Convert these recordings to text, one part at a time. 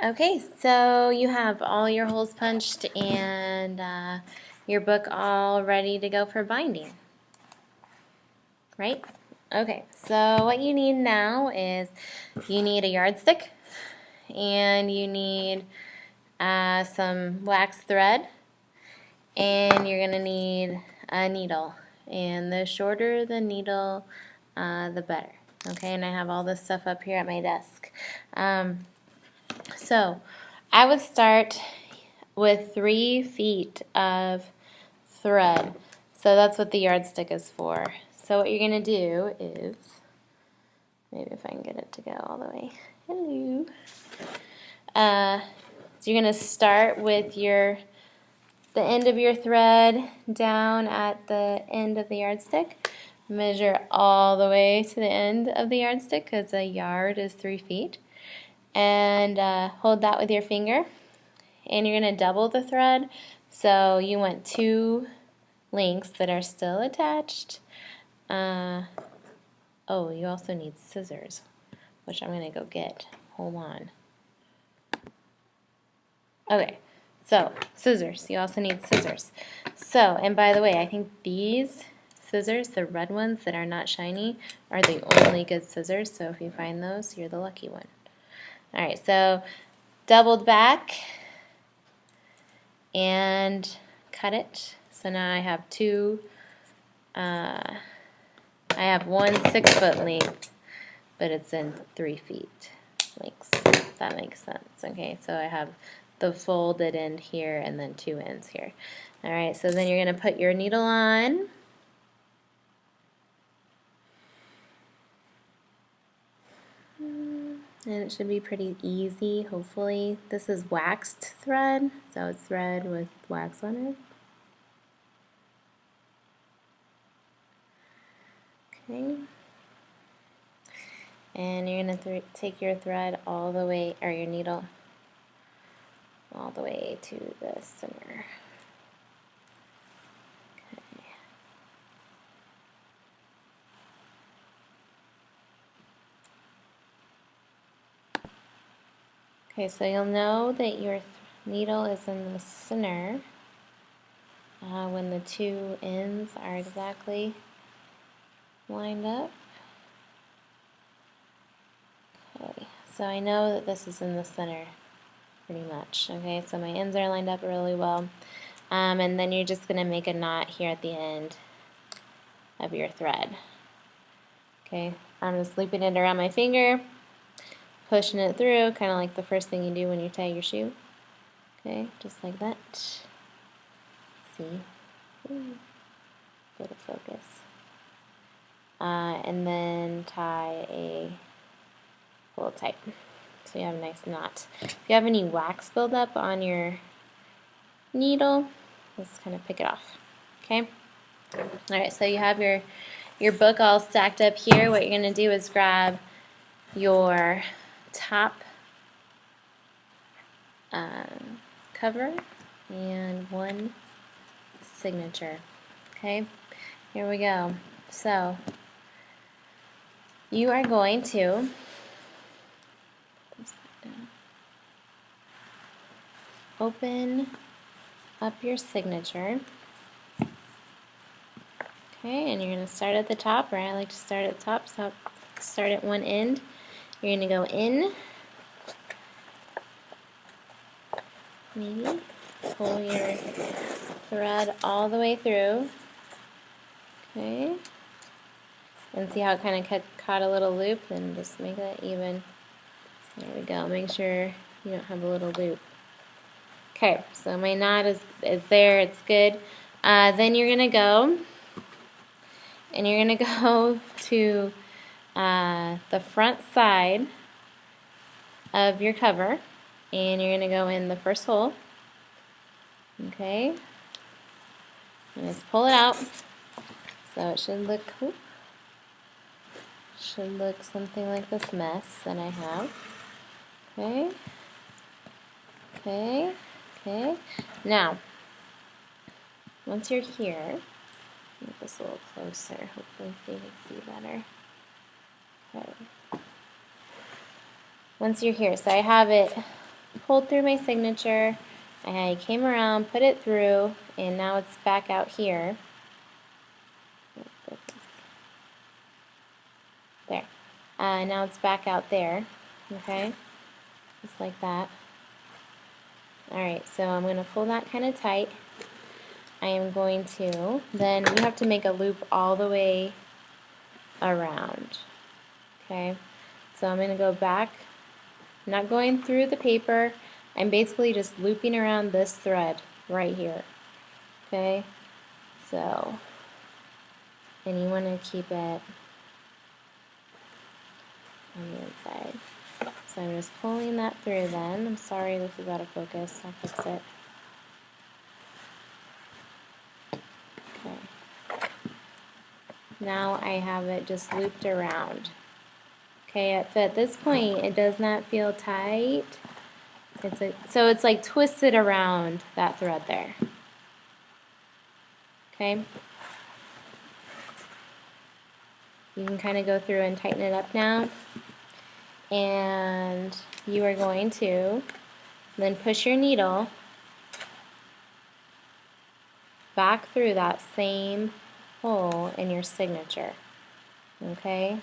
Okay, so you have all your holes punched and your book all ready to go for binding, right? Okay, so what you need now is you need a yardstick and you need some wax thread, and you're going to need a needle. And the shorter the needle, the better. Okay, and I have all this stuff up here at my desk. So I would start with 3 feet of thread. So that's what the yardstick is for. So what you're going to do is, maybe if I can get it to go all the way. Hello. So you're going to start with the end of your thread down at the end of the yardstick. Measure all the way to the end of the yardstick because a yard is 3 feet. And hold that with your finger. And you're going to double the thread. So you want 2 links that are still attached. Oh, you also need scissors, which I'm going to go get. Hold on. Okay, so scissors. You also need scissors. So, and by the way, I think these scissors, the red ones that are not shiny, are the only good scissors. So if you find those, you're the lucky one. All right, so doubled back and cut it. So now I have 2, I have 1 6-foot length, but it's in 3 feet lengths. That makes sense. Okay, so I have the folded end here and then 2 ends here. All right, so then you're going to put your needle on. And it should be pretty easy, hopefully. This is waxed thread, so it's thread with wax on it. Okay. And you're going to take your thread all the way, or your needle, all the way to the center. Okay. Okay, so you'll know that your needle is in the center when the 2 ends are exactly lined up. Okay, so I know that this is in the center pretty much. Okay, so my ends are lined up really well. And then you're just going to make a knot here at the end of your thread. Okay, I'm just looping it around my finger, pushing it through, kind of like the first thing you do when you tie your shoe. Okay, just like that. See? Ooh. Go to focus. And then tie a pull tight. So you have a nice knot. If you have any wax buildup on your needle, just kind of pick it off. Okay? Alright, so you have your book all stacked up here. What you're going to do is grab your top cover and 1 signature. Okay? Here we go. So you are going to open up your signature. Okay, and you're going to start at the top, or I like to start at the top, so start at one end. You're going to go in, maybe pull your thread all the way through. Okay, and see how it kind of caught a little loop, and just make that even. There we go. Make sure you don't have a little loop. Okay, so my knot is there. It's good. Then you're going to go, and you're going to go to the front side of your cover, and you're going to go in the first hole. Okay, and just pull it out. So it should look something like this mess that I have. Okay, okay, okay. Now, once you're here, make this a little closer, hopefully so you can see better. Okay. Once you're here, so I have it pulled through my signature, I came around, put it through, and now it's back out here. There. Now it's back out there, okay? Just like that. Alright, so I'm going to pull that kind of tight. I am going to, then you have to make a loop all the way around. Okay, so I'm going to go back. I'm not going through the paper. I'm basically just looping around this thread right here. Okay, so, and you want to keep it on the inside. So I'm just pulling that through then. I'm sorry this is out of focus. I'll fix it. Okay. Now I have it just looped around. Okay, so at this point it does not feel tight. So it's like twisted around that thread there. Okay. You can kind of go through and tighten it up now. And you are going to then push your needle back through that same hole in your signature. Okay?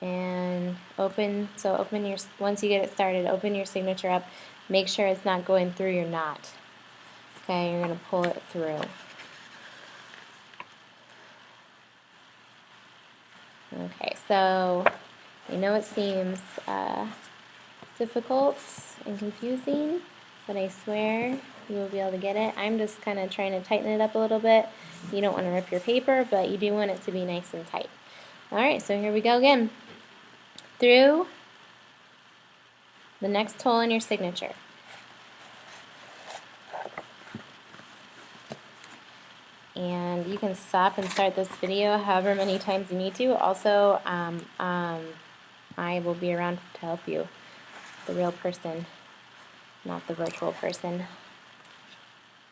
And open your, once you get it started, open your signature up. Make sure it's not going through your knot. Okay, you're going to pull it through. Okay, so I know it seems difficult and confusing, but I swear you will be able to get it. I'm just kind of trying to tighten it up a little bit. You don't want to rip your paper, but you do want it to be nice and tight. Alright, so here we go again. Through the next hole in your signature. And you can stop and start this video however many times you need to. Also, I will be around to help you, the real person, not the virtual person.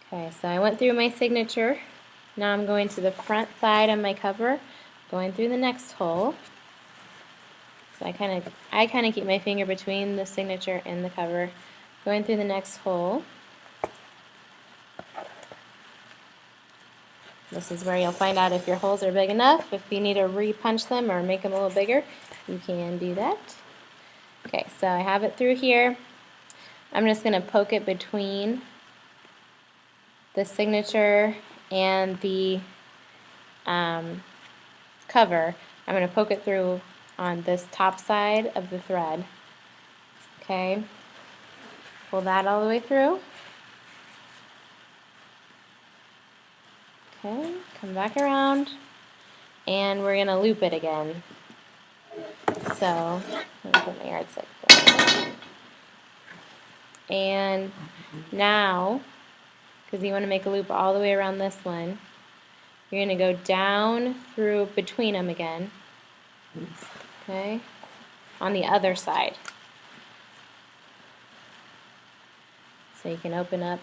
Okay, so I went through my signature. Now I'm going to the front side of my cover, going through the next hole. So I kind of keep my finger between the signature and the cover, going through the next hole. This is where you'll find out if your holes are big enough. If you need to re-punch them or make them a little bigger, you can do that. Okay, so I have it through here. I'm just going to poke it between the signature and the cover. I'm going to poke it through on this top side of the thread. Okay, pull that all the way through. Okay, come back around, and we're going to loop it again. So, I'm going to put my yardstick there. And now, because you want to make a loop all the way around this one, you're going to go down through between them again. Okay, on the other side. So you can open up,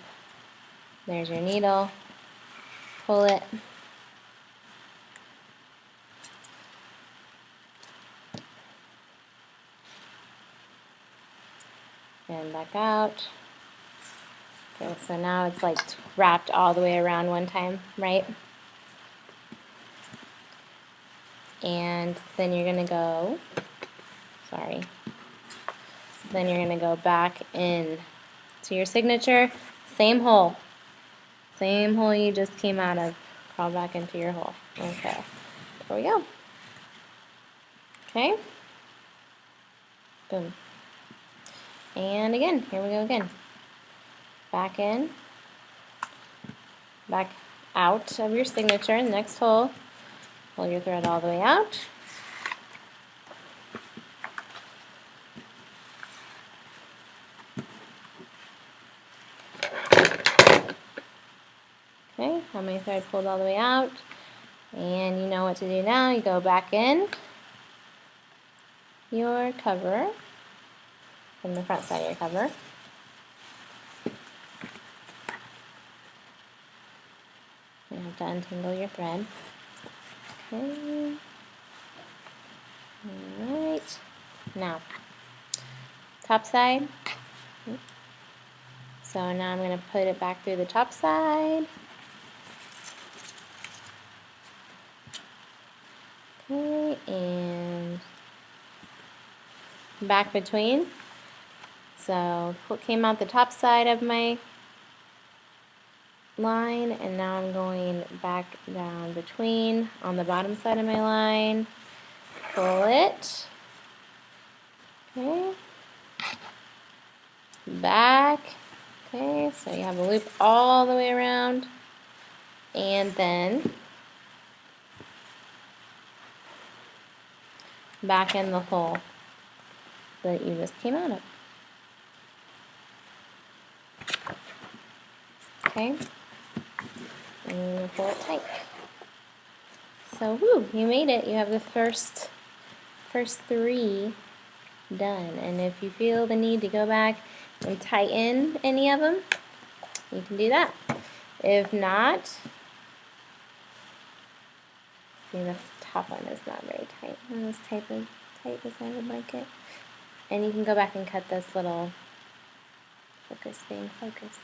there's your needle, pull it, and back out. Okay, so now it's like wrapped all the way around one time, right? And then you're going to go, then you're going to go back in to your signature, same hole you just came out of, crawl back into your hole. Okay, there we go. Okay, boom. And again, here we go again. Back in, back out of your signature, in the next hole, pull your thread all the way out. Okay, have my thread pulled all the way out, and you know what to do now. You go back in your cover, from the front side of your cover. You have to untangle your thread. Okay. Alright. Now, top side. So now I'm going to put it back through the top side. Okay, and back between. So what came out the top side of my line, and now I'm going back down between on the bottom side of my line. Pull it. Okay. Back. Okay, so you have a loop all the way around, and then back in the hole that you just came out of. Okay, and you pull it tight. So, whoo, you made it. You have the first 3 done. And if you feel the need to go back and tighten any of them, you can do that. If not, see, the top one is not very tight. Not as tight as I would like it. And you can go back and cut this little focus thing. Focus.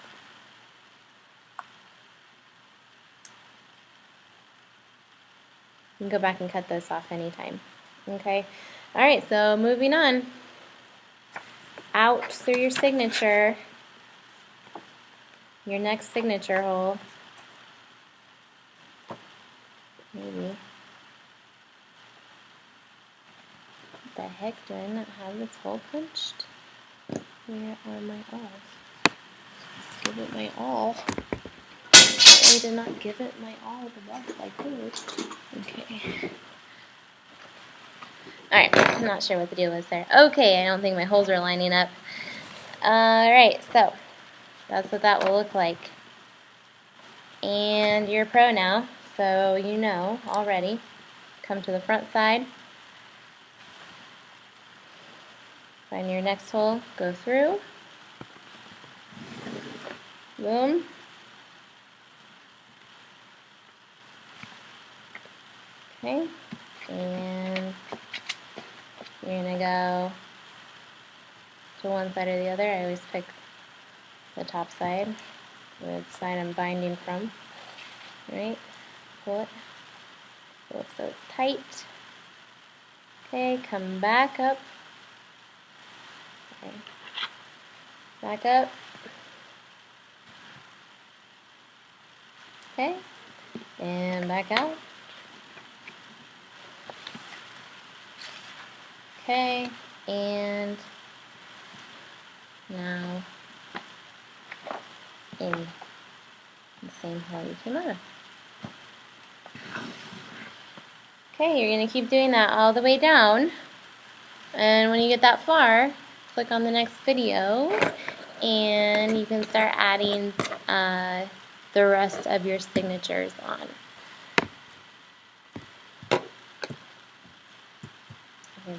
You can go back and cut this off anytime. Okay? Alright, so moving on. Out through your signature. Your next signature hole. Maybe. What the heck? Do I not have this hole punched? Where are my alls? Give it my all. I did not give it my all the best I could. Okay. Alright, I'm not sure what the deal is there. Okay, I don't think my holes are lining up. Alright, so that's what that will look like. And you're a pro now, so you know already. Come to the front side. Find your next hole, go through. Boom. Okay, and you're going to go to one side or the other. I always pick the top side, the side I'm binding from. Right? Pull it. Pull it so it's tight. Okay, come back up. Okay. Back up. Okay, and back out. Okay, and now in the same hole you came out of. Okay, you're going to keep doing that all the way down, and when you get that far, click on the next video, and you can start adding the rest of your signatures on. Okay.